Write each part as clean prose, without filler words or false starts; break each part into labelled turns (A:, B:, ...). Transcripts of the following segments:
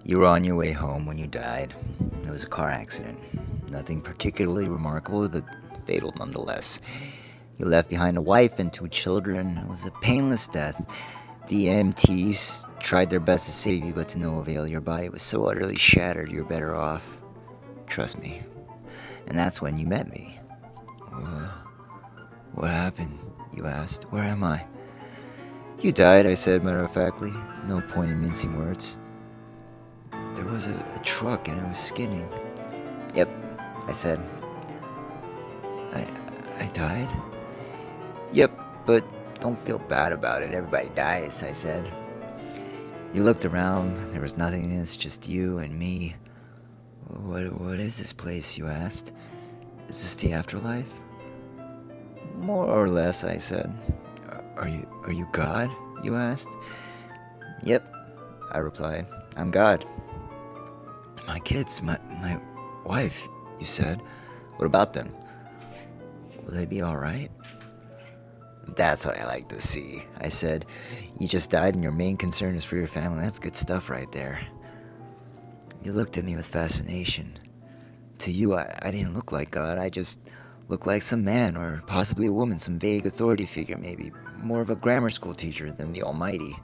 A: You were on your way home when you died. It was a car accident. Nothing particularly remarkable, but fatal nonetheless. You left behind a wife and two children. It was a painless death. The EMTs tried their best to save you, but to no avail. Your body was so utterly shattered, you're better off. Trust me. And that's when you met me. What happened? You asked. Where am I? You died, I said matter of factly. No point in mincing words. There was a truck and it was skidding. Yep, I said. I, I died? Yep, but don't feel bad about it. Everybody dies, I said. You looked around. There was nothingness, just you and me. What is this place, you asked? Is this the afterlife? More or less, I said. Are you God? You asked. Yep, I replied. I'm God. My kids, my wife, you said. What about them? Will they be alright? That's what I like to see, I said. You just died and your main concern is for your family. That's good stuff right there. You looked at me with fascination. To you, I didn't look like God. I just looked like some man, or possibly a woman, some vague authority figure, maybe. More of a grammar school teacher than the Almighty.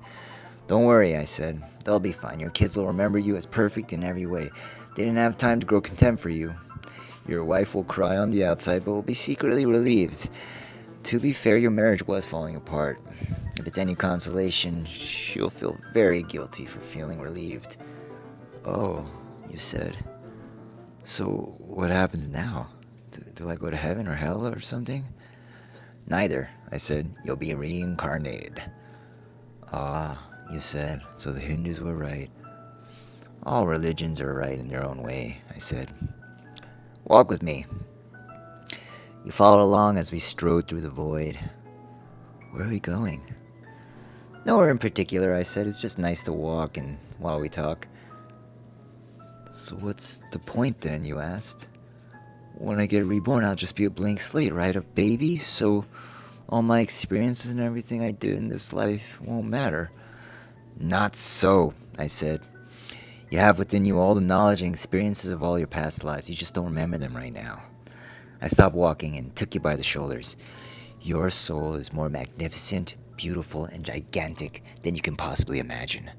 A: Don't worry, I said. They'll be fine. Your kids will remember you as perfect in every way. They didn't have time to grow contempt for you. Your wife will cry on the outside, but will be secretly relieved. To be fair, your marriage was falling apart. If it's any consolation, she'll feel very guilty for feeling relieved. Oh, you said. So, what happens now? Do I go to heaven or hell or something? Neither, I said. You'll be reincarnated. Ah, you said. So the Hindus were right. All religions are right in their own way, I said. Walk with me. You followed along as we strode through the void. Where are we going? Nowhere in particular, I said. It's just nice to walk and while we talk. So what's the point then, you asked? When I get reborn, I'll just be a blank slate, right? A baby? So all my experiences and everything I did in this life won't matter. Not so, I said. You have within you all the knowledge and experiences of all your past lives. You just don't remember them right now. I stopped walking and took you by the shoulders. Your soul is more magnificent, beautiful, and gigantic than you can possibly imagine.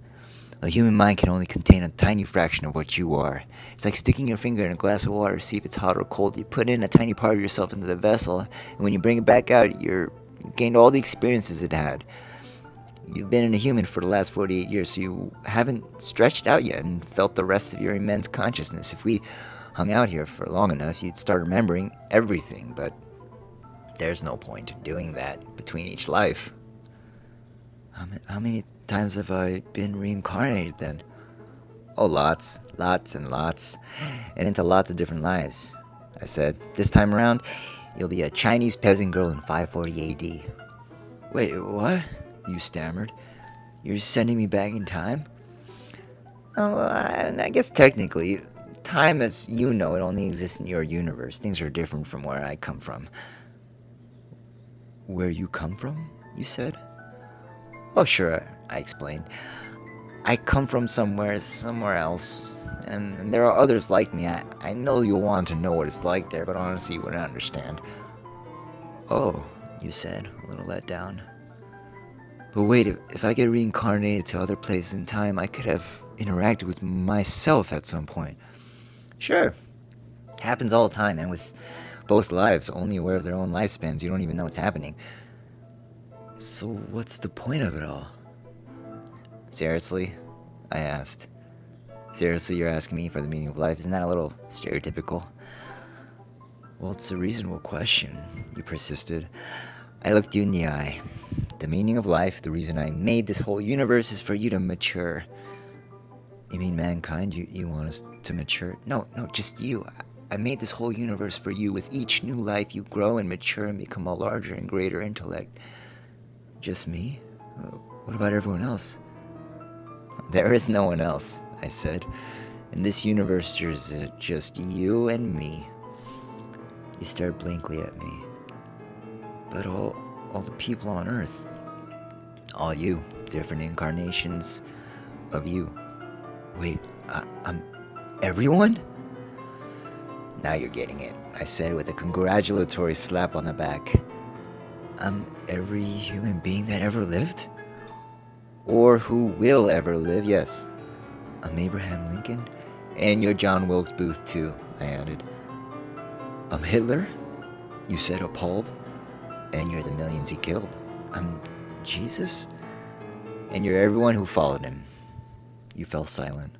A: A human mind can only contain a tiny fraction of what you are. It's like sticking your finger in a glass of water to see if it's hot or cold. You put in a tiny part of yourself into the vessel, and when you bring it back out, you've gained all the experiences it had. You've been a human for the last 48 years, so you haven't stretched out yet and felt the rest of your immense consciousness. If we hung out here for long enough, you'd start remembering everything, but there's no point in doing that between each life. How many times have I been reincarnated then? Oh, lots, lots and lots, and into lots of different lives. I said, this time around, you'll be a Chinese peasant girl in 540 AD. Wait, what? You stammered. You're sending me back in time? Oh, I guess technically, time as you know it only exists in your universe. Things are different from where I come from. Where you come from? You said? Oh, sure, I explained. I come from somewhere else. And there are others like me. I know you'll want to know what it's like there, but honestly, you wouldn't understand. Oh, you said, a little let down. But wait, if I get reincarnated to other places in time, I could have interacted with myself at some point. Sure, happens all the time, and with both lives only aware of their own lifespans, you don't even know what's happening. So what's the point of it all? Seriously? I asked. Seriously, you're asking me for the meaning of life? Isn't that a little stereotypical? Well, it's a reasonable question, you persisted. I looked you in the eye. The meaning of life, the reason I made this whole universe is for you to mature. You mean mankind? You want us to mature? No, just you. I made this whole universe for you. With each new life, you grow and mature and become a larger and greater intellect. Just me? What about everyone else? There is no one else, I said. In this universe, there's just you and me. You stared blankly at me. But all the people on Earth. All you. Different incarnations of you. Wait, I'm everyone? Now you're getting it, I said with a congratulatory slap on the back. I'm every human being that ever lived? Or who will ever live, yes. I'm Abraham Lincoln. And you're John Wilkes Booth, too, I added. I'm Hitler? You said, appalled. And you're the millions he killed. I'm Jesus? And you're everyone who followed him. You fell silent.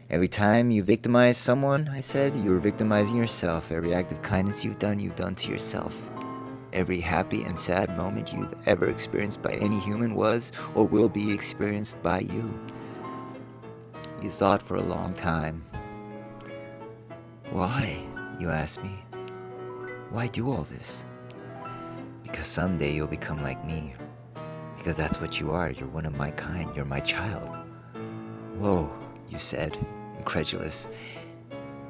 A: Every time you victimized someone, I said, you were victimizing yourself. Every act of kindness you've done to yourself. Every happy and sad moment you've ever experienced by any human was or will be experienced by you. You thought for a long time. Why, you asked me. Why do all this? Because someday you'll become like me. Because that's what you are. You're one of my kind. You're my child. Whoa, you said, incredulous.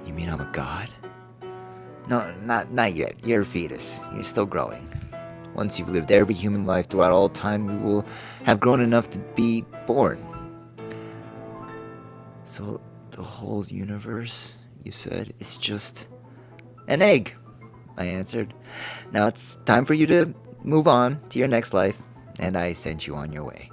A: You mean I'm a god? No, not yet. You're a fetus. You're still growing. Once you've lived every human life throughout all time, you will have grown enough to be born. So the whole universe, you said, is just an egg, I answered. Now it's time for you to move on to your next life, and I sent you on your way.